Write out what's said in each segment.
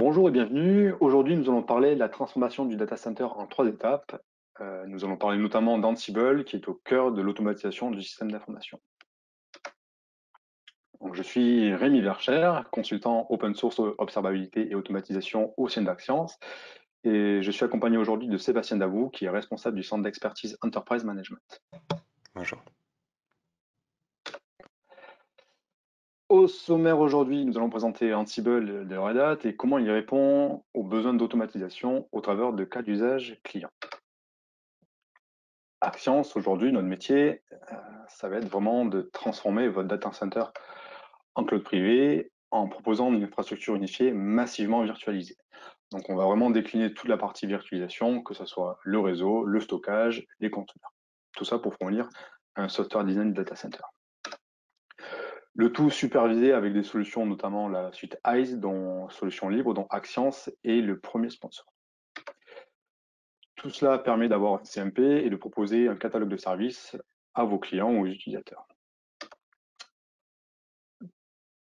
Bonjour et bienvenue. Aujourd'hui, nous allons parler de la transformation du data center en 3 étapes. Nous allons parler notamment d'Ansible, qui est au cœur de l'automatisation du système d'information. Donc, je suis Rémi Vercher, consultant open source observabilité et automatisation au sein d'Axians, et je suis accompagné aujourd'hui de Sébastien Davou, qui est responsable du centre d'expertise Enterprise Management. Bonjour. Au sommaire aujourd'hui, nous allons présenter Ansible de Red Hat et comment il répond aux besoins d'automatisation au travers de cas d'usage clients. Axians, aujourd'hui, notre métier, ça va être vraiment de transformer votre data center en cloud privé en proposant une infrastructure unifiée massivement virtualisée. Donc, on va vraiment décliner toute la partie virtualisation, que ce soit le réseau, le stockage, les conteneurs. Tout ça pour fournir un software design data center. Le tout supervisé avec des solutions, notamment la suite ICE, dont solution libre, dont Axians est le premier sponsor. Tout cela permet d'avoir un CMP et de proposer un catalogue de services à vos clients ou aux utilisateurs.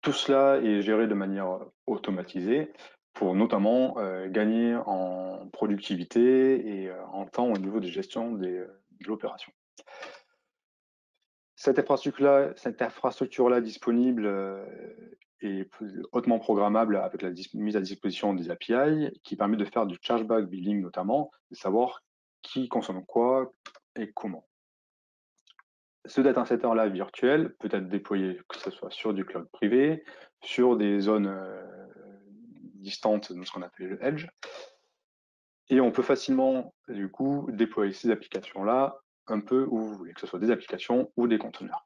Tout cela est géré de manière automatisée pour notamment gagner en productivité et en temps au niveau de gestion de l'opération. Cette infrastructure-là disponible est hautement programmable avec la mise à disposition des API qui permet de faire du chargeback billing notamment, de savoir qui consomme quoi et comment. Ce data center-là virtuel peut être déployé, que ce soit sur du cloud privé, sur des zones distantes de ce qu'on appelle le edge. Et on peut facilement, du coup, déployer ces applications-là un peu où vous voulez, que ce soit des applications ou des conteneurs.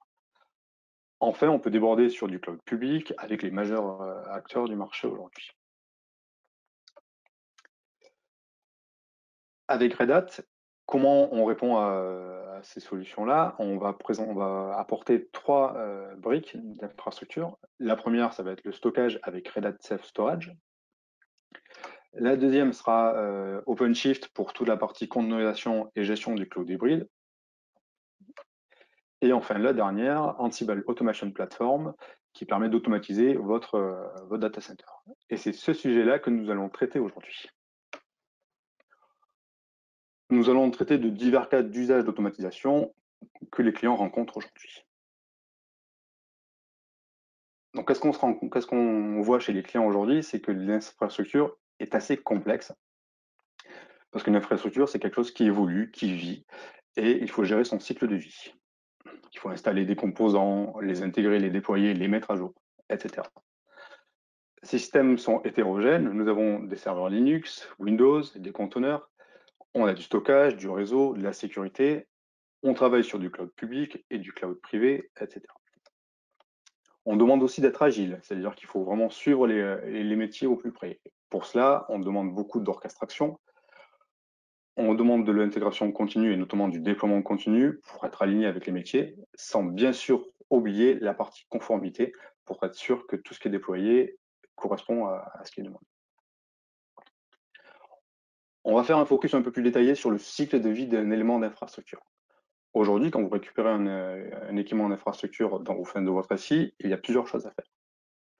Enfin, on peut déborder sur du cloud public avec les majeurs acteurs du marché aujourd'hui. Avec Red Hat, comment on répond à ces solutions-là? On va apporter 3 briques d'infrastructure. La première, ça va être le stockage avec Red Hat Self Storage. La deuxième sera OpenShift pour toute la partie containerisation et gestion du cloud hybride. Et enfin, la dernière, Ansible Automation Platform, qui permet d'automatiser votre data center. Et c'est ce sujet-là que nous allons traiter aujourd'hui. Nous allons traiter de divers cas d'usage d'automatisation que les clients rencontrent aujourd'hui. Donc, qu'est-ce qu'on voit chez les clients aujourd'hui? C'est que l'infrastructure est assez complexe. Parce qu'une infrastructure, c'est quelque chose qui évolue, qui vit, et il faut gérer son cycle de vie. Il faut installer des composants, les intégrer, les déployer, les mettre à jour, etc. Ces systèmes sont hétérogènes. Nous avons des serveurs Linux, Windows, des conteneurs. On a du stockage, du réseau, de la sécurité. On travaille sur du cloud public et du cloud privé, etc. On demande aussi d'être agile, c'est-à-dire qu'il faut vraiment suivre les métiers au plus près. Pour cela, on demande beaucoup d'orchestration. On demande de l'intégration continue et notamment du déploiement continu pour être aligné avec les métiers, sans bien sûr oublier la partie conformité pour être sûr que tout ce qui est déployé correspond à ce qui est demandé. On va faire un focus un peu plus détaillé sur le cycle de vie d'un élément d'infrastructure. Aujourd'hui, quand vous récupérez un équipement d'infrastructure au sein de votre SI, il y a plusieurs choses à faire.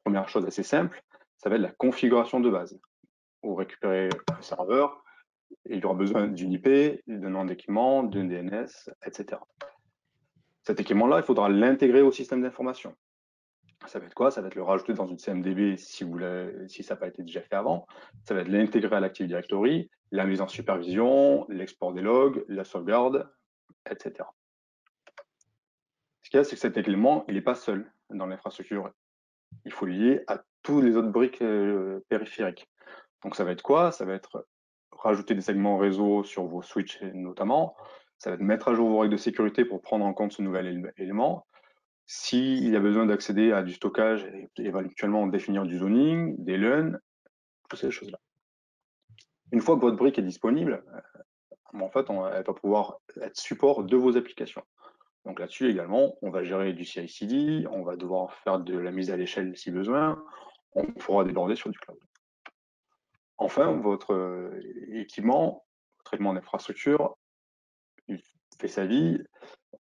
Première chose assez simple, ça va être la configuration de base. Vous récupérez un serveur, il y aura besoin d'une IP, d'un nom d'équipement, d'un DNS, etc. Cet équipement-là, il faudra l'intégrer au système d'information. Ça va être quoi? Ça va être le rajouter dans une CMDB si ça n'a pas été déjà fait avant. Ça va être l'intégrer à l'Active Directory, la mise en supervision, l'export des logs, la sauvegarde, etc. Ce qu'il y a, c'est que cet élément, il n'est pas seul dans l'infrastructure. Il faut le lier à tous les autres briques périphériques. Donc ça va être quoi? Ça va être rajouter des segments réseau sur vos switches notamment. Ça va être mettre à jour vos règles de sécurité pour prendre en compte ce nouvel élément. S'il y a besoin d'accéder à du stockage, et éventuellement définir du zoning, des LUN, toutes ces choses-là. Une fois que votre brique est disponible, en fait, elle va pouvoir être support de vos applications. Donc là-dessus également, on va gérer du CI/CD, on va devoir faire de la mise à l'échelle si besoin, on pourra déborder sur du cloud. Enfin, votre équipement, votre équipement d'infrastructure, il fait sa vie,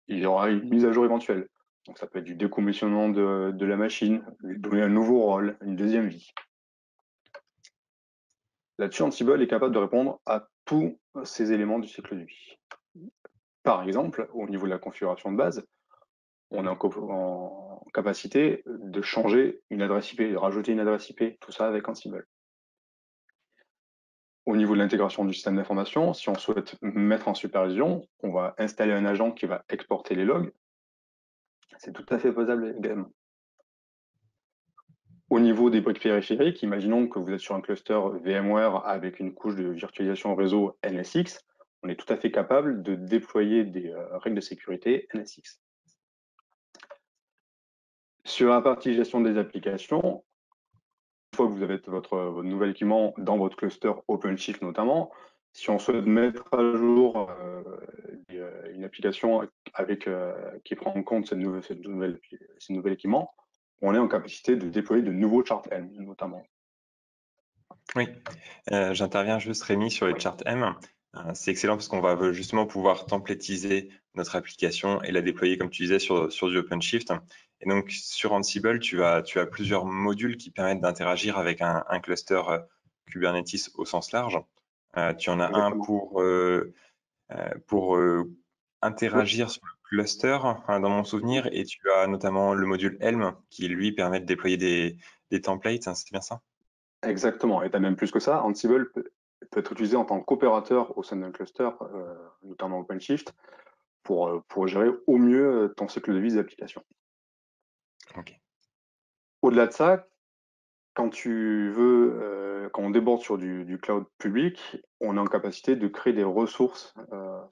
il y aura une mise à jour éventuelle. Donc ça peut être du décommissionnement de la machine, lui donner un nouveau rôle, une deuxième vie. Là-dessus, Ansible est capable de répondre à tous ces éléments du cycle de vie. Par exemple, au niveau de la configuration de base, on est en capacité de changer une adresse IP, de rajouter une adresse IP, tout ça avec Ansible. Au niveau de l'intégration du système d'information, si on souhaite mettre en supervision, on va installer un agent qui va exporter les logs. C'est tout à fait faisable également. Au niveau des briques périphériques, imaginons que vous êtes sur un cluster VMware avec une couche de virtualisation réseau NSX. On est tout à fait capable de déployer des règles de sécurité NSX. Sur la partie gestion des applications, une fois que vous avez votre nouvel équipement dans votre cluster OpenShift notamment, si on souhaite mettre à jour une application qui prend en compte ce nouvel équipement, on est en capacité de déployer de nouveaux chart M notamment. Oui, j'interviens juste Rémi sur les Oui. charts M. C'est excellent parce qu'on va justement pouvoir templétiser notre application et la déployer, comme tu disais, sur du OpenShift. Et donc, sur Ansible, tu as plusieurs modules qui permettent d'interagir avec un cluster Kubernetes au sens large. Tu en as Exactement. un pour interagir sur le cluster, dans mon souvenir, et tu as notamment le module Helm qui, lui, permet de déployer des templates, hein, c'est bien ça? Exactement. Et tu as même plus que ça. Ansible peut être utilisé en tant qu'opérateur au sein d'un cluster, notamment OpenShift, pour gérer au mieux ton cycle de vie des applications. Ok. Au-delà de ça, quand on déborde sur du cloud public, on est en capacité de créer des ressources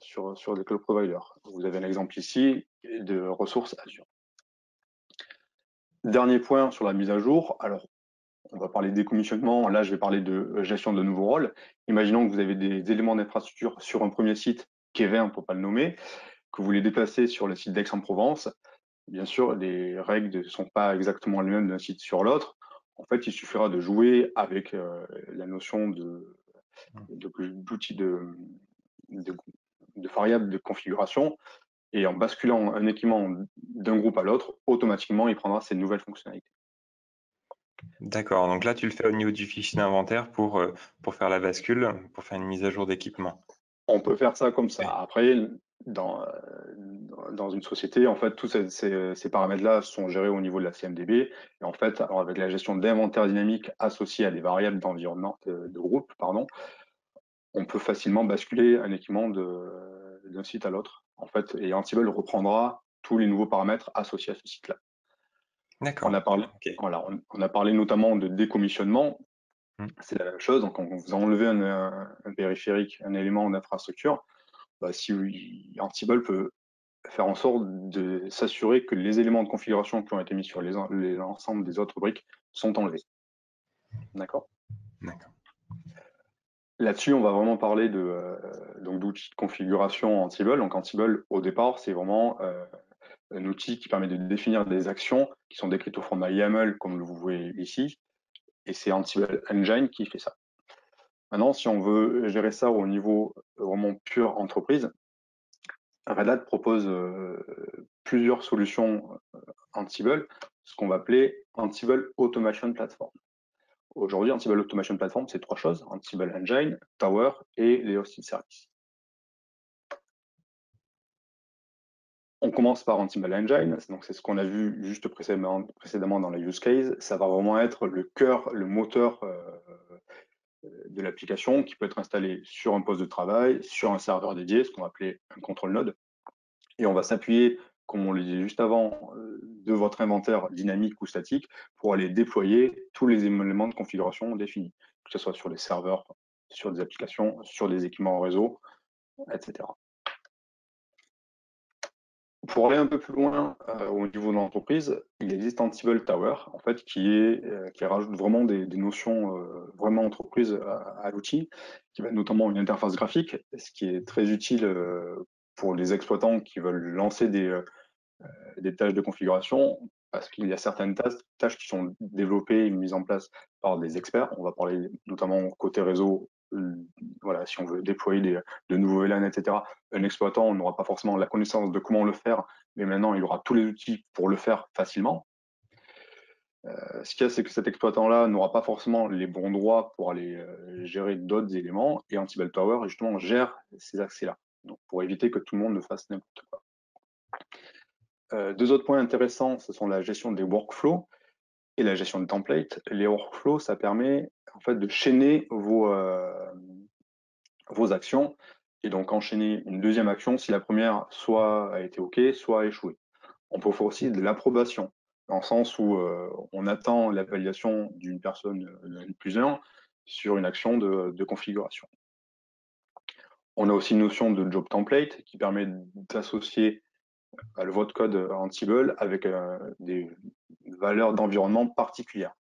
sur des cloud providers. Vous avez un exemple ici de ressources Azure. Dernier point sur la mise à jour. Alors, on va parler de décommissionnement. Là, je vais parler de gestion de nouveaux rôles. Imaginons que vous avez des éléments d'infrastructure sur un premier site, Kevin pour ne pas le nommer, que vous les déplacez sur le site d'Aix-en-Provence. Bien sûr, les règles ne sont pas exactement les mêmes d'un site sur l'autre. En fait, il suffira de jouer avec la notion d'outils de variables de configuration, et en basculant un équipement d'un groupe à l'autre, automatiquement, il prendra ces nouvelles fonctionnalités. D'accord, donc là tu le fais au niveau du fichier d'inventaire pour faire la bascule, pour faire une mise à jour d'équipement. On peut faire ça comme ça. Ok. Après, dans, dans une société, en fait, tous ces paramètres-là sont gérés au niveau de la CMDB. Et en fait, alors avec la gestion d'inventaire dynamique associée à des variables d'environnement, de groupe, pardon, on peut facilement basculer un équipement d'un site à l'autre. En fait, et Ansible reprendra tous les nouveaux paramètres associés à ce site-là. On D'accord. a parlé, Ok. voilà, on a parlé notamment de décommissionnement. Hmm. C'est la même chose. Donc, quand vous enlevez un périphérique, un élément d'infrastructure, bah, si Ansible peut faire en sorte de s'assurer que les éléments de configuration qui ont été mis sur l'ensemble des autres briques sont enlevés. D'accord? D'accord. Là-dessus, on va vraiment parler d'outils de configuration Ansible. Donc, Ansible, au départ, c'est vraiment un outil qui permet de définir des actions qui sont décrites au format YAML, comme vous voyez ici. Et c'est Ansible Engine qui fait ça. Maintenant, si on veut gérer ça au niveau vraiment pure entreprise, Red Hat propose plusieurs solutions Ansible, ce qu'on va appeler Ansible Automation Platform. Aujourd'hui, Ansible Automation Platform, c'est trois choses: Ansible Engine, Tower et les hosted services. On commence par Ansible Engine, donc c'est ce qu'on a vu juste précédemment dans la use case. Ça va vraiment être le cœur, le moteur de l'application, qui peut être installé sur un poste de travail, sur un serveur dédié, ce qu'on va appeler un control node. Et on va s'appuyer, comme on le disait juste avant, de votre inventaire dynamique ou statique pour aller déployer tous les éléments de configuration définis, que ce soit sur les serveurs, sur des applications, sur des équipements en réseau, etc. Pour aller un peu plus loin au niveau de l'entreprise, il existe Ansible Tower, en fait, qui rajoute vraiment des notions vraiment entreprise à l'outil, qui va être notamment une interface graphique, ce qui est très utile pour les exploitants qui veulent lancer des tâches de configuration, parce qu'il y a certaines tâches qui sont développées et mises en place par des experts. On va parler notamment côté réseau. Voilà, si on veut déployer de nouveaux VLAN, etc., un exploitant n'aura pas forcément la connaissance de comment le faire, mais maintenant il aura tous les outils pour le faire facilement. Ce qu'il y a, c'est que cet exploitant-là n'aura pas forcément les bons droits pour aller gérer d'autres éléments, et Ansible Tower, justement, gère ces accès-là, donc pour éviter que tout le monde ne fasse n'importe quoi. Deux autres points intéressants, ce sont la gestion des workflows et la gestion des templates. Les workflows, ça permet en fait de chaîner vos actions, et donc enchaîner une deuxième action si la première soit a été OK, soit a échoué. On peut faire aussi de l'approbation, dans le sens où on attend la validation d'une personne, de plusieurs, sur une action de configuration. On a aussi une notion de job template qui permet d'associer votre code Ansible avec des valeurs d'environnement particulières.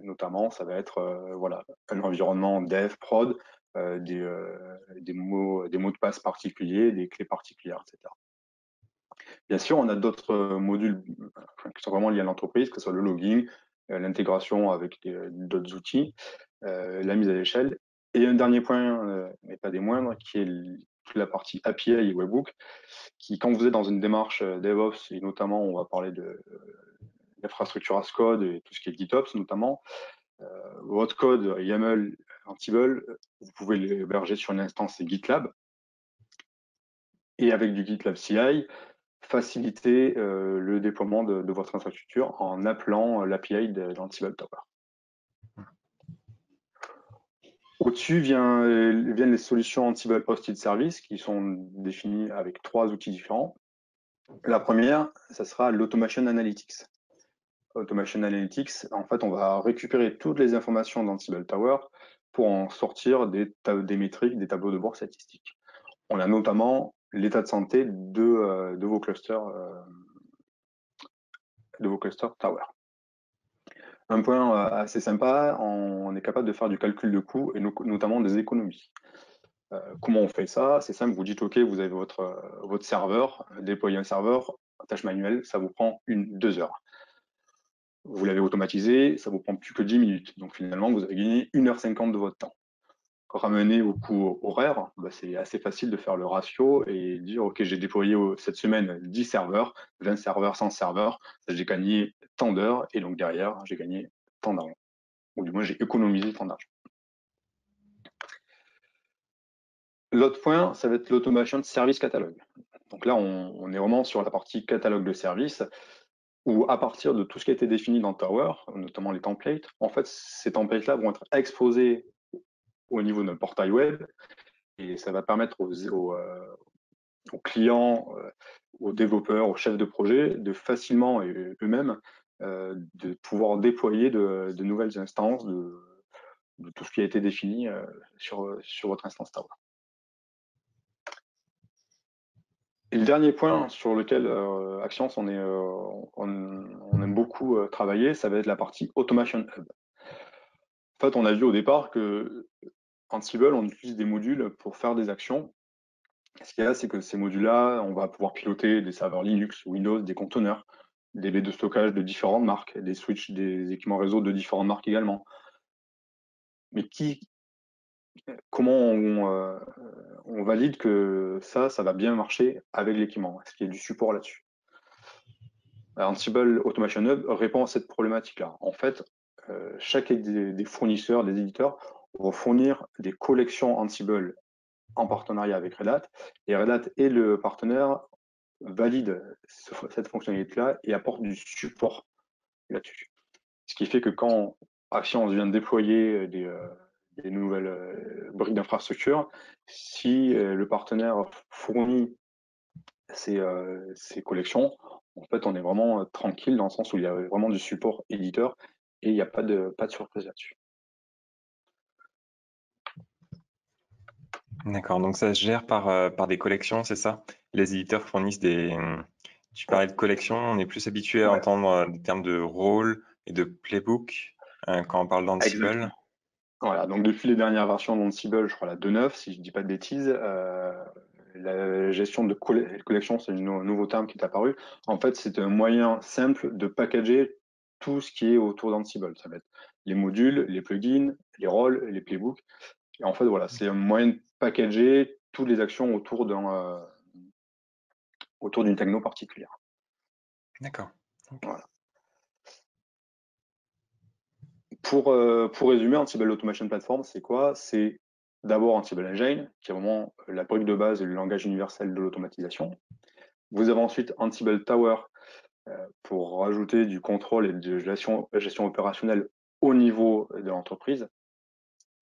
Notamment, ça va être voilà, un environnement dev, prod, des mots de passe particuliers, des clés particulières, etc. Bien sûr, on a d'autres modules qui sont vraiment liés à l'entreprise, que ce soit le logging, l'intégration avec d'autres outils, la mise à l'échelle. Et un dernier point, mais pas des moindres, qui est toute la partie API et Webhook, qui, quand vous êtes dans une démarche DevOps, et notamment, on va parler de l'infrastructure as code et tout ce qui est GitOps notamment, votre code YAML Ansible, vous pouvez l'héberger sur une instance GitLab. Et avec du GitLab CI, faciliter le déploiement de votre infrastructure en appelant l'API d'Ansible Tower. Au-dessus viennent les solutions Ansible Hosted Service qui sont définies avec 3 outils différents. La première, ça sera l'Automation Analytics. Automation Analytics, en fait, on va récupérer toutes les informations d'Ansible Tower pour en sortir des métriques, des tableaux de bord statistiques. On a notamment l'état de santé de vos clusters Tower. Un point assez sympa, on est capable de faire du calcul de coûts et notamment des économies. Comment on fait ça? C'est simple, vous dites OK, vous avez votre serveur, déployer un serveur, tâche manuelle, ça vous prend 2 heures. Vous l'avez automatisé, ça vous prend plus que 10 minutes. Donc finalement, vous avez gagné 1h50 de votre temps. Ramener au coût horaire, c'est assez facile de faire le ratio et dire OK, j'ai déployé cette semaine 10 serveurs, 20 serveurs, 100 serveurs, j'ai gagné tant d'heures et donc derrière, j'ai gagné tant d'argent. Ou du moins, j'ai économisé tant d'argent. L'autre point, ça va être l'automation de service catalogue. Donc là, on est vraiment sur la partie catalogue de services, où à partir de tout ce qui a été défini dans Tower, notamment les templates, en fait, ces templates-là vont être exposés au niveau d'un portail web, et ça va permettre aux clients, aux développeurs, aux chefs de projet, de facilement, et eux-mêmes, de pouvoir déployer de nouvelles instances de tout ce qui a été défini sur votre instance Tower. Et le dernier point sur lequel Axians on aime beaucoup travailler, ça va être la partie Automation Hub. En fait, on a vu au départ que Ansible, on utilise des modules pour faire des actions. Ce qu'il y a, c'est que ces modules-là, on va pouvoir piloter des serveurs Linux, Windows, des conteneurs, des baies de stockage de différentes marques, des switches, des équipements réseau de différentes marques également. Mais comment on valide que ça va bien marcher avec l'équipement? Est-ce qu'il y a du support là-dessus? Ansible Automation Hub répond à cette problématique-là. En fait, chaque des fournisseurs, des éditeurs, vont fournir des collections Ansible en partenariat avec Red Hat, et Red Hat et le partenaire valident cette fonctionnalité-là et apportent du support là-dessus. Ce qui fait que quand Axians vient de déployer des nouvelles briques d'infrastructure, si le partenaire fournit ces collections, en fait, on est vraiment tranquille dans le sens où il y a vraiment du support éditeur et il n'y a pas de surprise là-dessus. D'accord, donc ça se gère par des collections, c'est ça? Les éditeurs fournissent des... Tu parlais de collections, on est plus habitué à entendre des termes de rôle et de playbook quand on parle d'Ansible. Exactement. Voilà, donc depuis les dernières versions d'Ansible, je crois la 2.9, si je ne dis pas de bêtises, la gestion de collection, c'est un nouveau terme qui est apparu. En fait, c'est un moyen simple de packager tout ce qui est autour d'Ansible. Ça va être les modules, les plugins, les rôles, les playbooks. Et en fait, voilà, c'est un moyen de packager toutes les actions autour d'une techno particulière. D'accord. Okay. Voilà. Pour résumer, Ansible Automation Platform, c'est quoi? C'est d'abord Ansible Engine, qui est vraiment la brique de base et le langage universel de l'automatisation. Vous avez ensuite Ansible Tower pour rajouter du contrôle et de gestion opérationnelle au niveau de l'entreprise.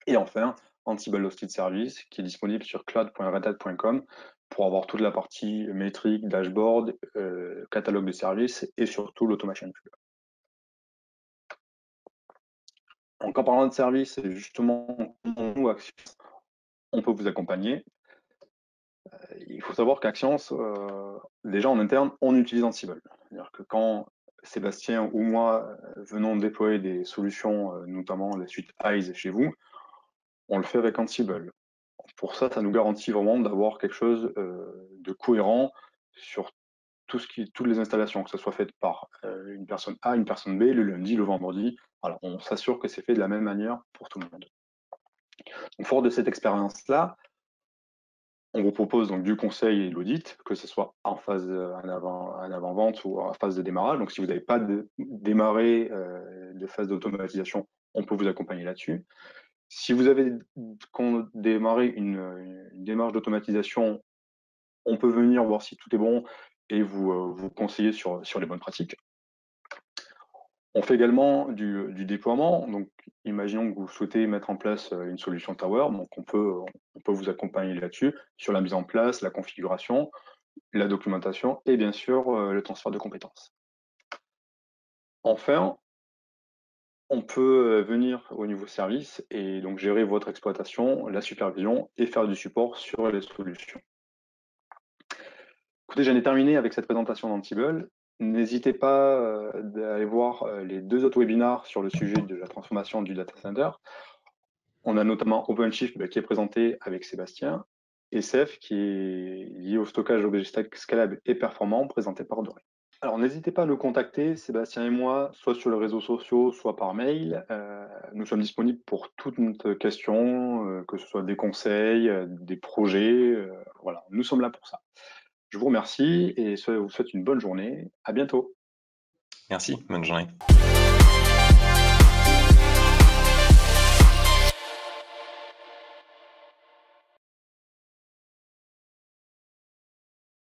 Et enfin, Ansible Hosted Service, qui est disponible sur cloud.redhat.com pour avoir toute la partie métrique, dashboard, catalogue de services et surtout l'automation tool. Donc, en parlant de services, justement, nous, Axience, on peut vous accompagner. Il faut savoir qu'Axience, déjà en interne, on utilise Ansible. C'est-à-dire que quand Sébastien ou moi venons déployer des solutions, notamment la suite Eyes chez vous, on le fait avec Ansible. Pour ça, ça nous garantit vraiment d'avoir quelque chose de cohérent sur toutes les installations, que ce soit fait par une personne A, une personne B, le lundi, le vendredi. Voilà, on s'assure que c'est fait de la même manière pour tout le monde. Donc, fort de cette expérience-là, on vous propose donc du conseil et de l'audit, que ce soit en phase en avant-vente ou en phase de démarrage. Donc, si vous n'avez pas démarré de phase d'automatisation, on peut vous accompagner là-dessus. Si vous avez démarré une démarche d'automatisation, on peut venir voir si tout est bon et vous conseiller sur les bonnes pratiques. On fait également du déploiement. Donc, imaginons que vous souhaitez mettre en place une solution Tower. Donc, on peut vous accompagner là-dessus, sur la mise en place, la configuration, la documentation et bien sûr le transfert de compétences. Enfin, on peut venir au niveau service et donc gérer votre exploitation, la supervision et faire du support sur les solutions. Écoutez, j'en ai terminé avec cette présentation d'Ansible. N'hésitez pas à aller voir les 2 autres webinars sur le sujet de la transformation du data center. On a notamment OpenShift qui est présenté avec Sébastien et Ceph qui est lié au stockage d'objets scalable et performant présenté par Doré. Alors n'hésitez pas à nous contacter, Sébastien et moi, soit sur les réseaux sociaux, soit par mail. Nous sommes disponibles pour toutes nos questions, que ce soit des conseils, des projets. Voilà, nous sommes là pour ça. Je vous remercie et vous souhaite une bonne journée. À bientôt. Merci, bonne journée.